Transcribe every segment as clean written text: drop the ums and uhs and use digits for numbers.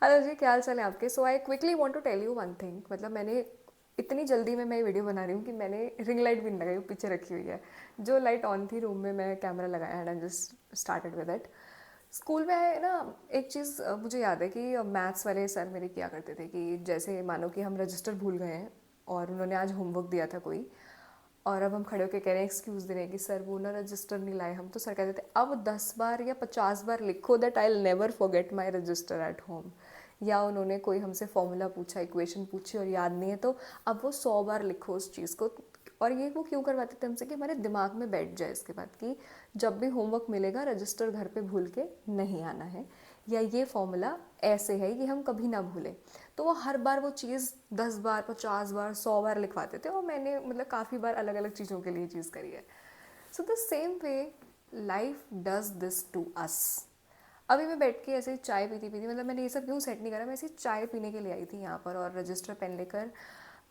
Hello जी, क्या हाल चाल है आपके? So I quickly want to tell you one thing. मतलब मैंने इतनी जल्दी में मैं ये वीडियो बना रही हूँ कि मैंने रिंग लाइट भी नहीं लगाई, वो पीछे रखी हुई है। जो लाइट ऑन थी रूम में, मैं कैमरा लगाया and I just started with it. School में ना एक चीज़ मुझे याद है कि मैथ्स वाले सर मेरे किया करते थे कि जैसे मानो कि हम रजिस्टर भूल गए हैं और उन्होंने आज होमवर्क दिया था कोई, और अब हम खड़े होकर कह रहे हैं, एक्सक्यूज़ दे रहे हैं कि सर वो ना रजिस्टर नहीं लाए हम। तो सर कहते थे अब 10 बार या 50 बार लिखो that I will never forget my register at home. या उन्होंने कोई हमसे फॉर्मूला पूछा, इक्वेशन पूछी और याद नहीं है, तो अब वो 100 बार लिखो उस चीज़ को। और ये वो क्यों करवाते थे हमसे कि हमारे दिमाग में बैठ जाए इसके बाद कि जब भी होमवर्क मिलेगा रजिस्टर घर पे भूल के नहीं आना है, या ये फॉर्मूला ऐसे है कि हम कभी ना भूलें। तो वो हर बार वो चीज़ 10 बार 50 बार 100 बार लिखवाते थे, और मैंने मतलब काफ़ी बार अलग अलग चीज़ों के लिए चीज़ करी है। So the same way life does this to us. अभी मैं बैठ के ऐसे चाय पीती पीती, मतलब मैंने ये सब क्यों सेट नहीं करा, मैं ऐसे चाय पीने के लिए आई थी यहाँ पर और रजिस्टर पेन लेकर।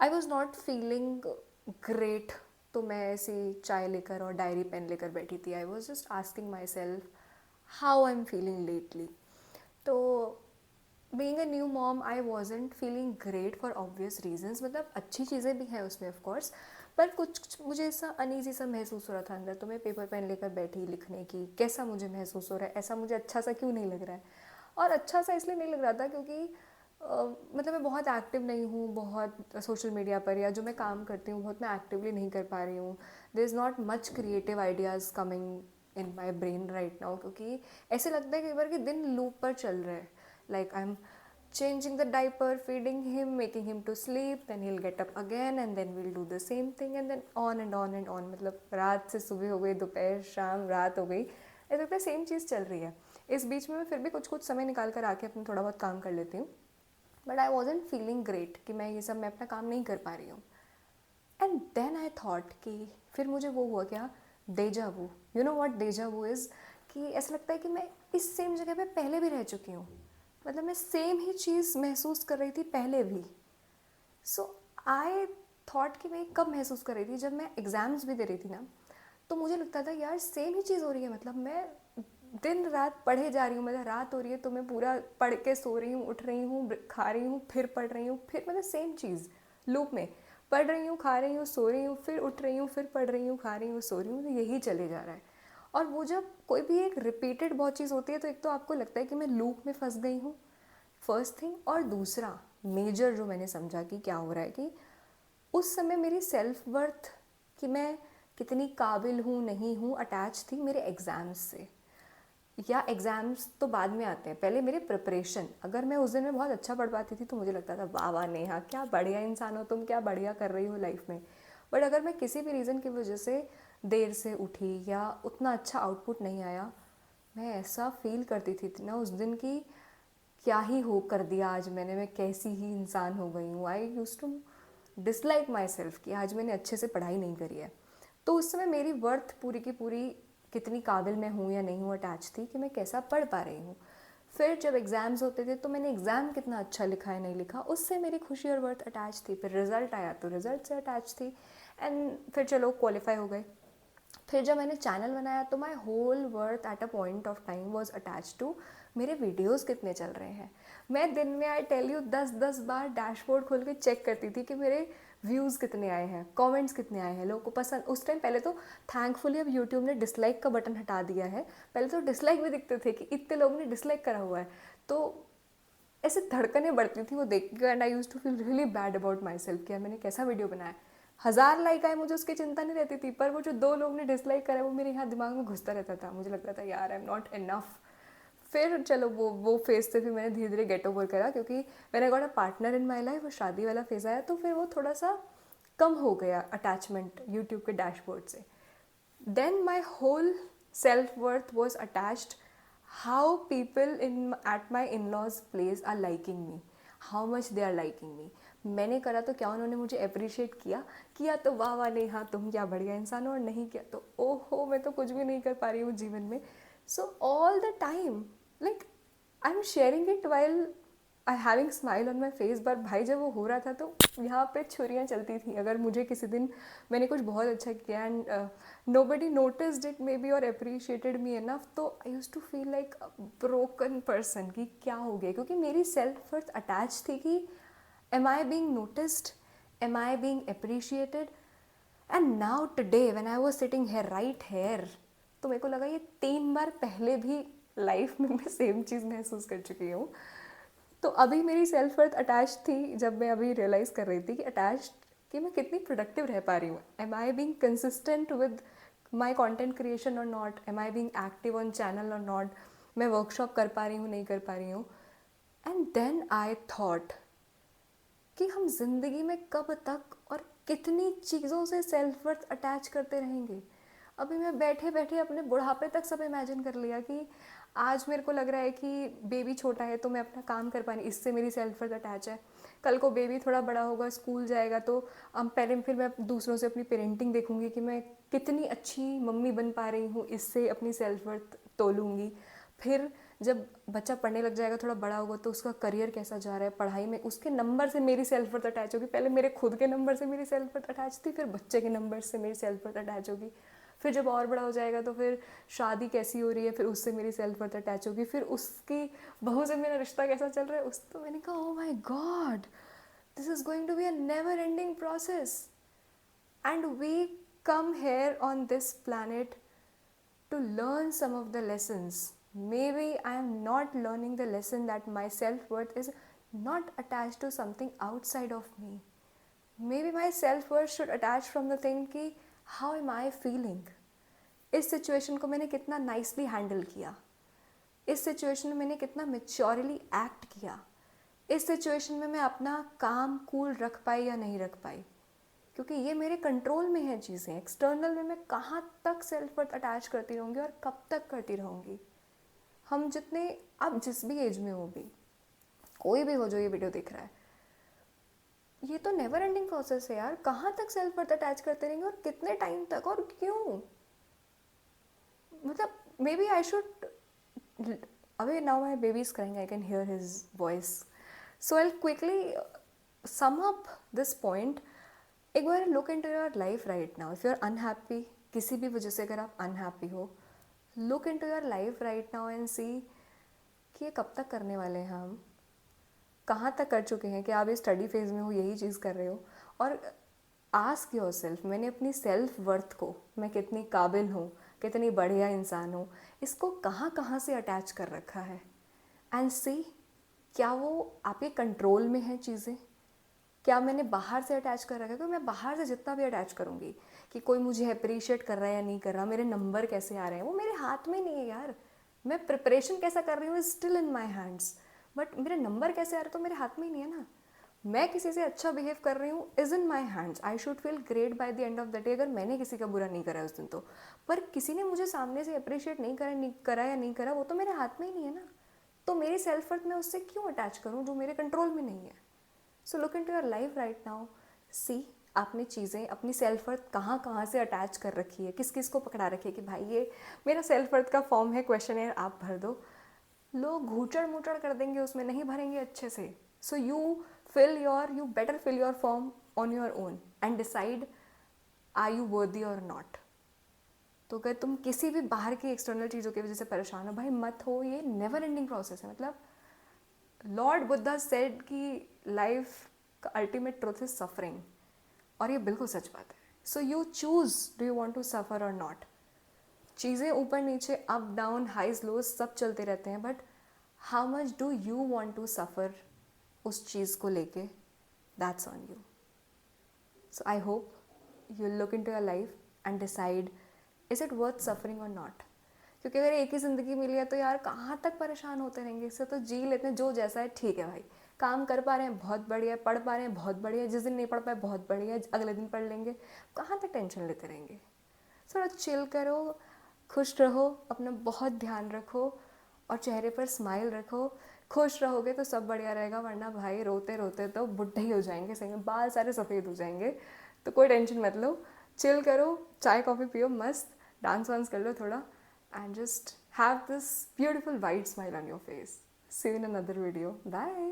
I was not feeling great, तो मैं ऐसी चाय लेकर और डायरी पेन लेकर बैठी थी। I was just asking myself how I am feeling lately. तो being a new mom I wasn't feeling great for obvious reasons. मतलब अच्छी चीज़ें भी हैं उसमें ऑफ कोर्स, पर कुछ मुझे ऐसा अनईजी सा महसूस हो रहा था अंदर। तो मैं पेपर पेन लेकर बैठी लिखने की, कैसा मुझे महसूस हो रहा है, ऐसा मुझे अच्छा सा क्यों नहीं लग रहा है। और अच्छा सा इसलिए नहीं लग रहा था क्योंकि मतलब मैं बहुत एक्टिव नहीं हूँ बहुत सोशल मीडिया पर, या जो मैं काम करती हूँ बहुत मैं एक्टिवली नहीं कर पा रही हूँ। There is not much creative ideas coming in my brain right now, क्योंकि ऐसे लगता है कई बार कि दिन लूप पर चल रहे हैं। Like I'm changing the diaper, feeding him, making him to sleep, then he'll get up again and then we'll do the same thing and then on and on and on। मतलब रात से सुबह हो गई, दोपहर शाम रात हो गई, ऐसा लगता है सेम चीज़ चल रही है। इस बीच में मैं फिर भी कुछ कुछ समय निकाल कर आके अपना थोड़ा बहुत काम कर लेती हूँ, but I wasn't feeling great कि मैं ये सब मैं अपना काम नहीं कर पा रही हूँ। एंड देन आई थॉट कि फिर मुझे वो हुआ क्या, deja vu. You know what deja vu is? कि ऐसा लगता है कि मैं इस सेम जगह पे पहले भी रह चुकी हूँ। मतलब मैं सेम ही चीज़ महसूस कर रही थी पहले भी। सो आई थॉट कि मैं कब महसूस कर रही थी, जब मैं एग्ज़ाम्स भी दे रही थी ना, तो मुझे लगता था यार सेम ही चीज़ हो रही है। मतलब मैं दिन रात पढ़े जा रही हूँ, मतलब रात हो रही है तो मैं पूरा पढ़ के सो रही हूँ, उठ रही हूँ, खा रही हूँ, फिर पढ़ रही हूँ, फिर मतलब सेम चीज़ लूप में पढ़ रही हूँ, खा रही हूँ, सो रही हूँ, फिर उठ रही हूँ, फिर पढ़ रही हूँ, खा रही हूँ, सो रही हूँ, तो यही चले जा रहा है। और वो जब कोई भी एक रिपीटेड बहुत चीज़ होती है तो एक तो आपको लगता है कि मैं लूप में फंस गई हूँ, फर्स्ट थिंग। और दूसरा मेजर जो मैंने समझा कि क्या हो रहा है कि उस समय मेरी सेल्फ वर्थ, कि मैं कितनी काबिल हूँ नहीं हूँ, अटैच थी मेरे एग्ज़ाम्स से। या एग्ज़ाम्स तो बाद में आते हैं, पहले मेरे प्रिपरेशन। अगर मैं उस दिन में बहुत अच्छा पढ़ पाती थी तो मुझे लगता था वाह वाह नेहा क्या बढ़िया इंसान हो तुम, क्या बढ़िया कर रही हो लाइफ में। बट अगर मैं किसी भी रीज़न की वजह से देर से उठी या उतना अच्छा आउटपुट नहीं आया, मैं ऐसा फील करती थी ना उस दिन की क्या ही हो कर दिया आज मैंने, मैं कैसी ही इंसान हो गई हूँ। I use to dislike myself कि आज मैंने अच्छे से पढ़ाई नहीं करी है। तो उस समय मेरी वर्थ पूरी की पूरी कितनी काबिल मैं हूँ या नहीं हूँ अटैच थी कि मैं कैसा पढ़ पा रही हूँ। फिर जब एग्ज़ाम्स होते थे तो मैंने एग्ज़ाम कितना अच्छा लिखा है नहीं लिखा, उससे मेरी खुशी और वर्थ अटैच थी। फिर रिज़ल्ट आया तो रिज़ल्ट से अटैच थी। एंड फिर चलो क्वालिफाई हो गए। फिर जब मैंने चैनल बनाया तो my whole worth at a point of time was attach to मेरे वीडियोज़ कितने चल रहे हैं। मैं दिन में आई टेल यू 10-10 बार डैशबोर्ड खोल के चेक करती थी कि मेरे व्यूज़ कितने आए हैं, कमेंट्स कितने आए हैं, लोगों को पसंद। उस टाइम पहले तो थैंकफुली अब यूट्यूब ने डिसलाइक का बटन हटा दिया है, पहले तो डिसलाइक भी दिखते थे कि इतने लोगों ने डिसलाइक करा हुआ है। तो ऐसे धड़कनें बढ़ती थी वो देख के, and I use to feel really bad about myself कि यार मैंने कैसा वीडियो बनाया। 1000 लाइक आए मुझे उसकी चिंता नहीं रहती थी, पर वो जो 2 लोग ने डिसलाइक करा वो मेरे यहाँ दिमाग में घुसता रहता था। मुझे लगता था यार आई एम नॉट इनफ। फिर चलो वो फेज से फिर मैंने धीरे धीरे गेट ओवर करा, क्योंकि मैंने got a partner in my life, वो शादी वाला फेज आया तो फिर वो थोड़ा सा कम हो गया अटैचमेंट यूट्यूब के डैशबोर्ड से। then my whole self-worth was attached how people in at my in-laws place are liking me, how much they are liking me। मैंने करा तो क्या उन्होंने मुझे अप्रिशिएट किया, किया तो वाह वाह नेहा तुम क्या बढ़िया इंसान हो, और नहीं किया तो ओहो मैं तो कुछ भी नहीं कर पा रही हूँ जीवन में। So all the time like I am sharing it while I having smile on my face, पर भाई जब वो हो रहा था तो यहाँ पे छुरियाँ चलती थी। अगर मुझे किसी दिन मैंने कुछ बहुत अच्छा किया and nobody noticed it maybe or appreciated me enough, तो I use to feel like broken person कि क्या हो गया, क्योंकि मेरी सेल्फ वर्थ अटैच थी कि am I being noticed, am I being appreciated. And now today when I was sitting here right here, तो मेरे को लगा ये 3 बार पहले भी लाइफ में मैं सेम चीज़ महसूस कर चुकी हूँ। तो अभी मेरी सेल्फ वर्थ अटैच थी, जब मैं अभी रियलाइज़ कर रही थी कि अटैच, कि मैं कितनी प्रोडक्टिव रह पा रही हूँ, am I being consistent with my content creation or not, am I being active on channel or not, मैं वर्कशॉप कर पा रही हूँ नहीं कर पा रही हूँ। एंड देन आई थॉट कि हम जिंदगी में कब तक और कितनी चीज़ों से सेल्फ वर्थ अटैच करते रहेंगे। अभी मैं बैठे बैठे अपने बुढ़ापे तक सब इमेजिन कर लिया कि आज मेरे को लग रहा है कि बेबी छोटा है तो मैं अपना काम कर पा रही, इससे मेरी सेल्फ वर्थ अटैच है। कल को बेबी थोड़ा बड़ा होगा, स्कूल जाएगा, तो पहले फिर मैं दूसरों से अपनी पेरेंटिंग देखूंगी कि मैं कितनी अच्छी मम्मी बन पा रही हूँ, इससे अपनी सेल्फ वर्थ तोलूँगी। फिर जब बच्चा पढ़ने लग जाएगा, थोड़ा बड़ा होगा, तो उसका करियर कैसा जा रहा है पढ़ाई में, उसके नंबर से मेरी सेल्फ वर्थ अटैच होगी। पहले मेरे खुद के नंबर से मेरी सेल्फ वर्थ अटैच थी, फिर बच्चे के नंबर से मेरी सेल्फ वर्थ अटैच होगी। फिर जब और बड़ा हो जाएगा तो फिर शादी कैसी हो रही है, फिर उससे मेरी सेल्फ वर्थ अटैच होगी। फिर उसकी बहू से मेरा रिश्ता कैसा चल रहा है उस, तो मैंने कहा oh my god, this is going to be a never ending process. And we come here on this planet to learn some of the lessons. Maybe I am not learning the lesson that my self-worth is not attached to something outside of me. Maybe my self-worth should attach from the thing कि how am I feeling. इस situation को मैंने कितना nicely handle किया, इस situation में मैंने कितना मेच्योरली एक्ट किया, इस सिचुएशन में मैं अपना काम कूल रख पाई या नहीं रख पाई, क्योंकि ये मेरे कंट्रोल में है चीज़ें। एक्सटर्नल में मैं कहाँ तक सेल्फ वर्थ अटैच करती रहूँगी और कब तक करती रहूँगी। हम जितने, अब जिस भी एज में हो भी, कोई भी हो जो ये वीडियो देख रहा है, ये तो नेवर एंडिंग प्रोसेस है यार। कहाँ तक सेल्फ वर्थ अटैच करते रहेंगे और कितने टाइम तक और क्यों? मतलब मे बी आई शुड, अभी now my baby is crying, I can hear his voice, so I quickly sum up this point. एक बार look into your life right now. If you are unhappy, किसी भी वजह से अगर आप unhappy हो, look into your life right now and see कि ये कब तक करने वाले हैं हम, कहाँ तक कर चुके हैं, कि आप इस स्टडी फेज़ में हो यही चीज़ कर रहे हो। और आस्क योर सेल्फ, मैंने अपनी सेल्फ वर्थ को, मैं कितनी काबिल हूँ, कितनी बढ़िया इंसान हूँ, इसको कहाँ कहाँ से अटैच कर रखा है। एंड सी क्या वो आपके कंट्रोल में है चीज़ें, क्या मैंने बाहर से अटैच कर रखा है। क्योंकि मैं बाहर से जितना भी अटैच करूँगी कि कोई मुझे अप्रिशिएट कर रहा है या नहीं कर रहा, मेरे नंबर कैसे आ रहे हैं, वो मेरे हाथ में नहीं है यार। मैं प्रिपरेशन कैसा कर रही हूँ is still in my hands, but मेरे नंबर कैसे आ रहे हैं तो मेरे हाथ में ही नहीं है ना। मैं किसी से अच्छा बिहेव कर रही हूँ is in my hands, I should feel great by the end of the day, अगर मैंने किसी का बुरा नहीं करा है उस दिन तो। पर किसी ने मुझे सामने से अप्रिशिएट नहीं करा या नहीं करा, वो तो मेरे हाथ में ही नहीं है ना। तो मेरी सेल्फ वर्थ मैं उससे क्यों अटैच करूँ जो मेरे कंट्रोल में नहीं है। So look into your life right now, see आपने चीज़ें, अपनी सेल्फ वर्थ कहाँ कहाँ से अटैच कर रखी है, किस किस को पकड़ा रखी है कि भाई ये मेरा सेल्फ वर्थ का फॉर्म है, क्वेश्चन आप भर दो। लोग घूचड़ मुचड़ कर देंगे, उसमें नहीं भरेंगे अच्छे से। So you better fill your form on your own and decide are you worthy or not. तो अगर तुम किसी भी बाहर की एक्सटर्नल चीज़ों की वजह से परेशान हो, भाई मत हो, ये नेवर एंडिंग प्रोसेस है। मतलब लॉर्ड बुद्धा सेड कि लाइफ का अल्टीमेट ट्रूथ इज सफरिंग, और ये बिल्कुल सच बात है। So you choose, do you want to suffer और नॉट। चीज़ें ऊपर नीचे, अप डाउन, हाइज लोज सब चलते रहते हैं, but how much do you want to suffer उस चीज़ को लेके, that's on you. So I hope you look into your life and decide is it worth suffering और नॉट। क्योंकि अगर एक ही ज़िंदगी मिली है तो यार कहाँ तक परेशान होते रहेंगे, इससे तो जी लेते हैं, जो जैसा है ठीक है भाई। काम कर पा रहे हैं बहुत बढ़िया, पढ़ पा रहे हैं बहुत बढ़िया, जिस दिन नहीं पढ़ पाए बहुत बढ़िया, अगले दिन पढ़ लेंगे, कहाँ तक टेंशन लेते रहेंगे। थोड़ा चिल करो, खुश रहो, अपना बहुत ध्यान रखो और चेहरे पर स्माइल रखो। खुश रहोगे तो सब बढ़िया रहेगा, वरना भाई रोते रोते तो बुढ़े ही हो जाएंगे, सही में बाल सारे सफ़ेद हो जाएंगे। तो कोई टेंशन मत लो, चिल करो, चाय कॉफ़ी पियो, मस्त डांस वांस कर लो थोड़ा, and just have this beautiful white smile on your face. See you in another video. Bye.